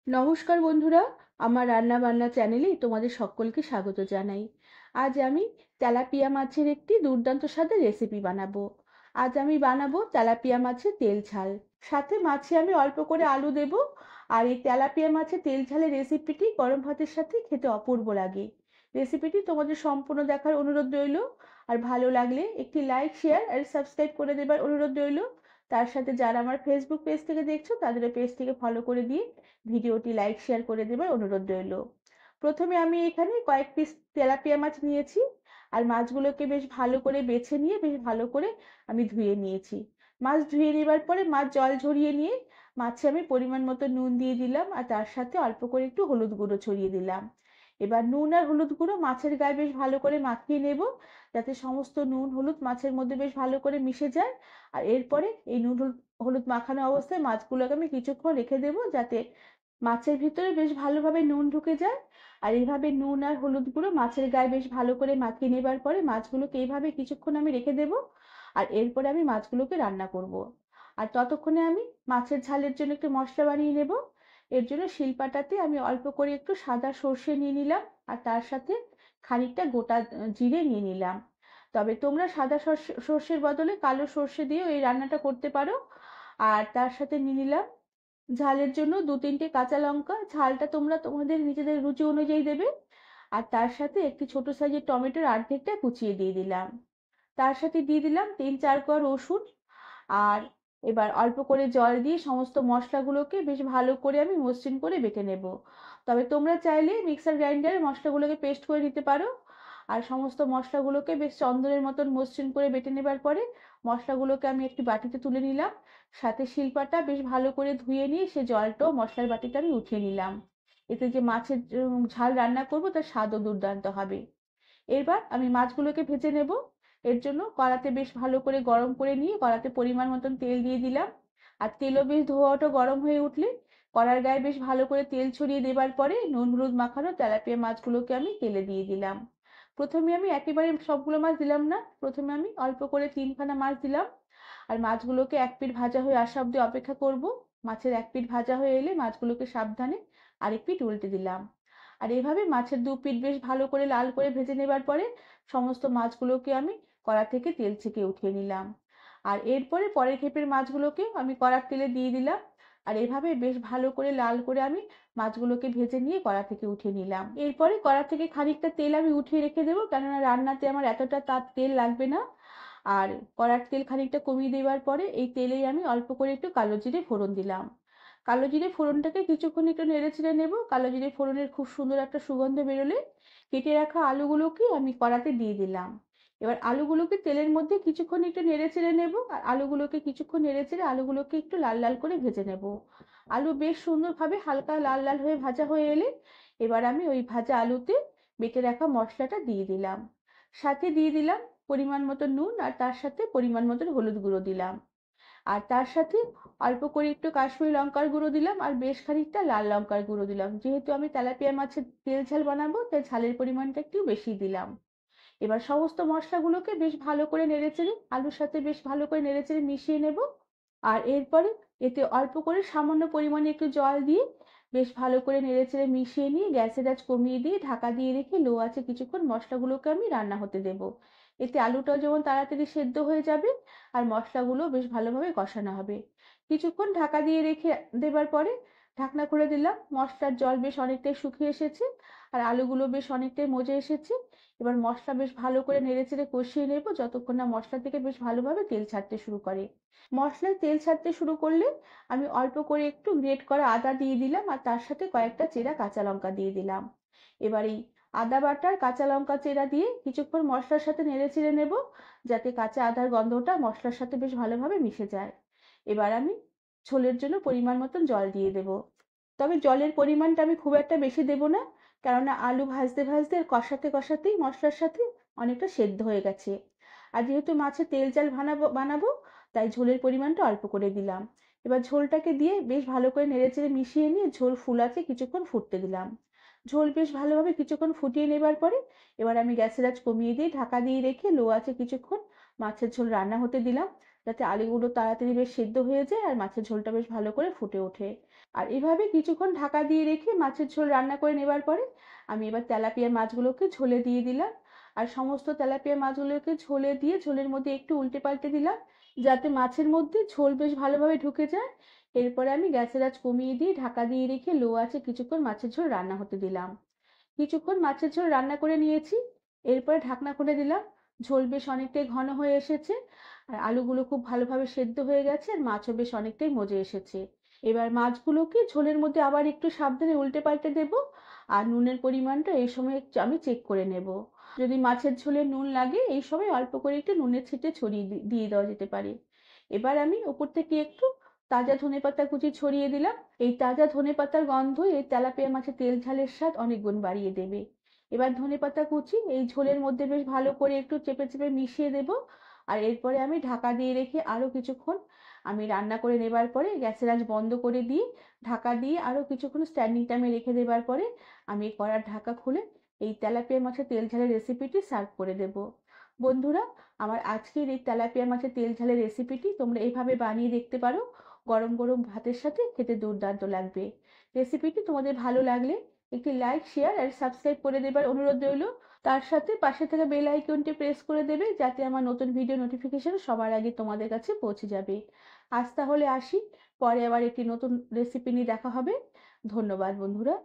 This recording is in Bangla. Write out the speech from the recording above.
নমস্কার বন্ধুরা, আমার রান্না বান্না চ্যানেলে তোমাদের সকলকে স্বাগত জানাই। আজ আমি তেলাপিয়া মাছের একটি দুর্দান্ত স্বাদের রেসিপি বানাবো। আজ আমি বানাবো তেলাপিয়া মাছের তেল ঝাল। সাথে মাছে আমি অল্প করে আলু দেব। আর এই তেলাপিয়া মাছের তেল ঝালের রেসিপিটি গরম ভাতের সাথে খেতে অপূর্ব লাগে। রেসিপিটি তোমাদের সম্পূর্ণ দেখার অনুরোধ রইল। আর ভালো লাগলে একটি লাইক, শেয়ার আর সাবস্ক্রাইব করে দেবার অনুরোধ রইল। তার সাথে যারা আমার ফেসবুক পেজ থেকে দেখছো তাদের পেজটিকে ফলো করে দিয়ে ভিডিওটি লাইক শেয়ার করে দেবার অনুরোধ রইল। প্রথমে আমি এখানে কয়েক পিস তেলাপিয়া মাছ নিয়েছি। আর মাছগুলোকে বেশ ভালো করে বেছে নিয়ে বেশ ভালো করে আমি ধুয়ে নিয়েছি। মাছ ধুয়ে নেবার পরে মাছ জল ঝরিয়ে নিয়ে মাছে আমি পরিমাণ মতো নুন দিয়ে দিলাম, আর তার সাথে অল্প করে একটু হলুদ গুঁড়ো ছড়িয়ে দিলাম। এবার নুন আর হলুদ গুঁড়ো মাছের গায়ে বেশ ভালো করে মাখিয়ে নেব, যাতে সমস্ত নুন হলুদ মাছের মধ্যে বেশ ভালো করে মিশে যায়। আর এরপরে এই নুন হলুদ মাখানো অবস্থায় মাছগুলোকে আমি কিছুক্ষণ রেখে দেবো, যাতে মাছের ভিতরে বেশ ভালোভাবে নুন ঢুকে যায়। আর এইভাবে নুন আর হলুদ গুঁড়ো মাছের গায়ে বেশ ভালো করে মাখিয়ে নেবার পরে মাছগুলোকে এইভাবে কিছুক্ষণ আমি রেখে দেবো। আর এরপরে আমি মাছগুলোকে রান্না করব। আর ততক্ষণে আমি মাছের ঝালের জন্য একটু মশলা বানিয়ে নেব। এর জন্য শিলপাটাতে আমি অল্প করে একটু সাদা সর্ষে নিয়ে নিলাম, আর তার সাথে খানিকটা গোটা জিরে নিয়ে নিলাম। তবে তোমরা সাদা সর্ষের বদলে কালো সর্ষে দিয়েও এই রান্নাটা করতে পারো। আর তার সাথে নিয়ে নিলাম ঝালের জন্য 2-3টে কাঁচা লঙ্কা। ঝালটা তোমরা তোমাদের নিজেদের রুচি অনুযায়ী দেবে। আর তার সাথে একটি ছোট সাইজের টমেটোর অর্ধেকটা কুচিয়ে দিয়ে দিলাম। তার সাথে দিয়ে দিলাম 3-4 কোয়া রসুন। আর এবার অল্প করে জল দিয়ে সমস্ত মশলাগুলোকে বেশ ভালো করে আমি মসৃণ করে বেটে নেব। তবে তোমরা চাইলে মিক্সার গ্রাইন্ডারে মশলাগুলোকে পেস্ট করে নিতে পারো। আর সমস্ত মশলাগুলোকে বেশ চন্দনের মতন মসৃণ করে বেটে নেবার পরে মশলাগুলোকে আমি একটি বাটিতে তুলে নিলাম। সাথে শিলপাটা বেশ ভালো করে ধুয়ে নিয়ে সে জলটাও মশলার বাটিতে আমি উঠিয়ে নিলাম। এতে যে মাছের ঝাল রান্না করব তার স্বাদও দুর্দান্ত হবে। এবার আমি মাছগুলোকে ভেজে নেব। এর জন্য কড়াতে বেশ ভালো করে গরম করে নিয়ে কড়াতে পরিমাণ মতন তেল দিয়ে দিলাম। আর তেলও বেশ ধোয়া ওঠা গরম হয়ে উঠলে কড়ার গায়ে বেশ ভালো করে তেল ছড়িয়ে দেবার পরে নুন হলুদ মাখানো তেলাপিয়া মাছগুলোকে আমি তেলে দিয়ে দিলাম। প্রথমে আমি একেবারে সবগুলো মাছ দিলাম না, প্রথমে আমি অল্প করে 3খানা মাছ দিলাম। আর মাছগুলোকে এক পিঠ ভাজা হয়ে আসা অব্দি অপেক্ষা করব। মাছের এক পিঠ ভাজা হয়ে এলে মাছগুলোকে সাবধানে আরেক পিঠ উল্টে দিলাম। আর এভাবে মাছের দু পিঠ বেশ ভালো করে লাল করে ভেজে নেবার পরে সমস্ত মাছগুলোকে আমি কড়া থেকে তেল ছেঁকে উঠিয়ে নিলাম। আর এরপরে পরের ক্ষেপের মাছগুলোকে আমি কড়ার তেলে দিয়ে দিলাম। আর এভাবে বেশ ভালো করে লাল করে আমি মাছগুলোকে ভেজে নিয়ে কড়া থেকে উঠিয়ে নিলাম। এরপরে কড়া থেকে খানিকটা তেল আমি উঠিয়ে রেখে দেবো, কেননা রান্নাতে আমার এতটা তার তেল লাগবে না। আর কড়ার তেল খানিকটা কমিয়ে দেওয়ার পরে এই তেলেই আমি অল্প করে একটু কালো জিরে ফোড়ন দিলাম। কালো জিরে ফোড়নটাকে কিছুক্ষণ একটু নেড়ে চেড়ে নেবো। কালো জিরে ফোড়নের খুব সুন্দর একটা সুগন্ধ বেরোলে কেটে রাখা আলুগুলোকে আমি কড়াতে দিয়ে দিলাম। এবার আলুগুলোকে তেলের মধ্যে কিছুক্ষণ একটু নেড়ে চেড়ে নেবো। আর আলুগুলোকে কিছুক্ষণ নেড়ে চেড়ে আলুগুলোকে একটু লাল লাল করে ভেজে নেব। আলু বেশ সুন্দরভাবে হালকা লাল লাল হয়ে ভাজা হয়ে এলে এবার আমি ওই ভাজা আলুতে বেটে রাখা মশলাটা দিয়ে দিলাম। সাথে দিয়ে দিলাম পরিমাণ মতো নুন, আর তার সাথে পরিমাণ মতো হলুদ গুঁড়ো দিলাম। আর তার সাথে অল্প করে একটু কাশ্মীরি লঙ্কার গুঁড়ো দিলাম, আর বেশ খানিকটা লাল লঙ্কার গুঁড়ো দিলাম। যেহেতু আমি তেলাপিয়া মাছের তেল ঝাল বানাবো তাই ঝালের পরিমাণটা একটু বেশি দিলাম। এবার সমস্ত মশলাগুলোকে বেশ ভালো করে নেড়েচেড়ে আলুর সাথে বেশ ভালো করে নেড়েচেড়ে মিশিয়ে নেব। আর এরপরে এতে অল্প করে সামান্য পরিমাণে একটু জল দিয়ে বেশ ভালো করে নেড়েচেড়ে মিশিয়ে নিয়ে গ্যাসের আঁচ কমিয়ে দিয়ে ঢাকা দিয়ে রেখে লো আঁচে কিছুক্ষণ মশলাগুলোকে আমি রান্না হতে দেব। এতে আলুটাও যেমন তাড়াতাড়ি সেদ্ধ হয়ে যাবে আর মশলাগুলো বেশ ভালোভাবে কষানো হবে। কিছুক্ষণ ঢাকা দিয়ে রেখে দেবার পরে ঢাকনা খুলে দিলাম। মশলার জল বেশ অনেকটাই শুকিয়ে এসেছে, আর আলুগুলো বেশ অনেকটাই মজে এসেছে। এবার মশলা বেশ ভালো করে নেড়েচেড়ে কষিয়ে নেব যতক্ষণ না মশলা থেকে বেশ ভালোভাবে তেল ছাড়তে শুরু করে। মশলায় তেল ছাড়তে শুরু করলে আমি অল্প করে একটু গ্রেট করা আদা দিয়ে দিলাম, আর তার সাথে কয়েকটা চেরা কাঁচা লঙ্কা দিয়ে দিলাম। এবার এই আদা বাটার কাঁচা লঙ্কা চেরা দিয়ে কিছুক্ষণ মশলার সাথে নেড়ে চেড়ে নেব, যাতে কাঁচা আদার গন্ধটা মশলার সাথে বেশ ভালোভাবে মিশে যায়। এবার আমি ঝোলের জন্য পরিমাণ মতন জল দিয়ে দেব। তবে জলের পরিমাণটা আমি খুব একটা বেশি দেব না, কেননা আলু ভাজতে ভাজতে আর কষাতে কষাতেই মশলার সাথে অনেকটা সেদ্ধ হয়ে গেছে। আর যেহেতু মাছের তেল ঝাল বানাবো বানাবো তাই ঝোলের পরিমাণটা অল্প করে দিলাম। এবার ঝোলটাকে দিয়ে বেশ ভালো করে নেড়েচেড়ে মিশিয়ে নিয়ে ঝোল ফুলাতে কিছুক্ষণ ফুটতে দিলাম। ঝোল বেশ ভালোভাবে কিছুক্ষণ ফুটিয়ে নেবার পরে এবার আমি গ্যাসের আঁচ কমিয়ে দিয়ে ঢাকা দিয়ে রেখে লো আঁচে কিছুক্ষণ মাছের ঝোল রান্না হতে দিলাম, যাতে আলুগুলো তাড়াতাড়ি বেশ সেদ্ধ হয়ে যায় আর মাছের ঝোলটা বেশ ভালো করে ফুটে ওঠে। আর এভাবে কিছুক্ষণ ঢাকা দিয়ে রেখে মাছের ঝোল রান্না করে নেবার পরে আমি এবার তেলাপিয়া মাছগুলোকে ঝোলে দিয়ে দিলাম। আর সমস্ত তেলাপিয়া মাছগুলোকে ঝোলে দিয়ে ঝোলের মধ্যে একটু উল্টে পাল্টে দিলাম, যাতে মাছের মধ্যে ঝোল বেশ ভালোভাবে ঢুকে যায়। এরপরে আমি গ্যাসের আঁচ কমিয়ে দিয়ে ঢাকা দিয়ে রেখে লো আঁচে কিছুক্ষণ মাছের ঝোল রান্না হতে দিলাম। কিছুক্ষণ মাছের ঝোল রান্না করে নিয়েছি। এরপরে ঢাকনা খুলে দিলাম। ঝোল বেশ অনেকটাই ঘন হয়ে এসেছে, আর আলুগুলো খুব ভালোভাবে সেদ্ধ হয়ে গেছে, আর মাছও বেশ অনেকটাই মজে এসেছে। এবার মাছগুলোকে ঝোলের মধ্যে আবার একটু সাবধানে উল্টে পাল্টে দেবো। আর নুনের পরিমাণটা এই সময় আমি চেক করে নেব। যদি মাছের ঝোলে নুন লাগে এই সময় অল্প করে একটু নুনের ছিটে ছড়িয়ে দিয়ে দেওয়া যেতে পারে। এবার আমি ওপর থেকে একটু তাজা ধনেপাতা কুচি ছড়িয়ে দিলাম। এই তাজা ধনেপাতার গন্ধ এই তেলাপিয়া মাছের তেল ঝালের স্বাদ অনেক গুণ বাড়িয়ে দেবে। এবার ধনেপাতা কুচি এই ঝোলের মধ্যে বেশ ভালো করে একটু চেপে চেপে মিশিয়ে দেব। আর এরপরে আমি ঢাকা দিয়ে রেখে আরো কিছুক্ষণ আমি রান্না করে নেবার পরে গ্যাসের আঁচ বন্ধ করে দিয়ে ঢাকা দিয়ে আরো কিছুক্ষণ স্ট্যান্ডিং টাইমে রেখে দেবার পরে আমি কড়ার ঢাকা খুলে এই তেলাপিয়া মাছের তেল ঝালের রেসিপিটি সার্ভ করে দেব। বন্ধুরা, আমার আজকের এই তেলাপিয়া মাছের তেল ঝালের রেসিপিটি তোমরা এইভাবে বানিয়ে দেখতে পারো। গরম গরম ভাতের সাথে খেতে দুর্দান্ত লাগবে। রেসিপিটি তোমাদের ভালো লাগলে একটি লাইক, শেয়ার আর সাবস্ক্রাইব করে দেবার অনুরোধ রইল। তার সাথে পাশে থাকা বেল আইকনটি প্রেস করে দেবে, যাতে আমার নতুন ভিডিও নোটিফিকেশন সবার আগে তোমাদের কাছে পৌঁছে যাবে। আজ তাহলে আসি, পরে আবার একটি নতুন রেসিপি নিয়ে দেখা হবে। ধন্যবাদ বন্ধুরা।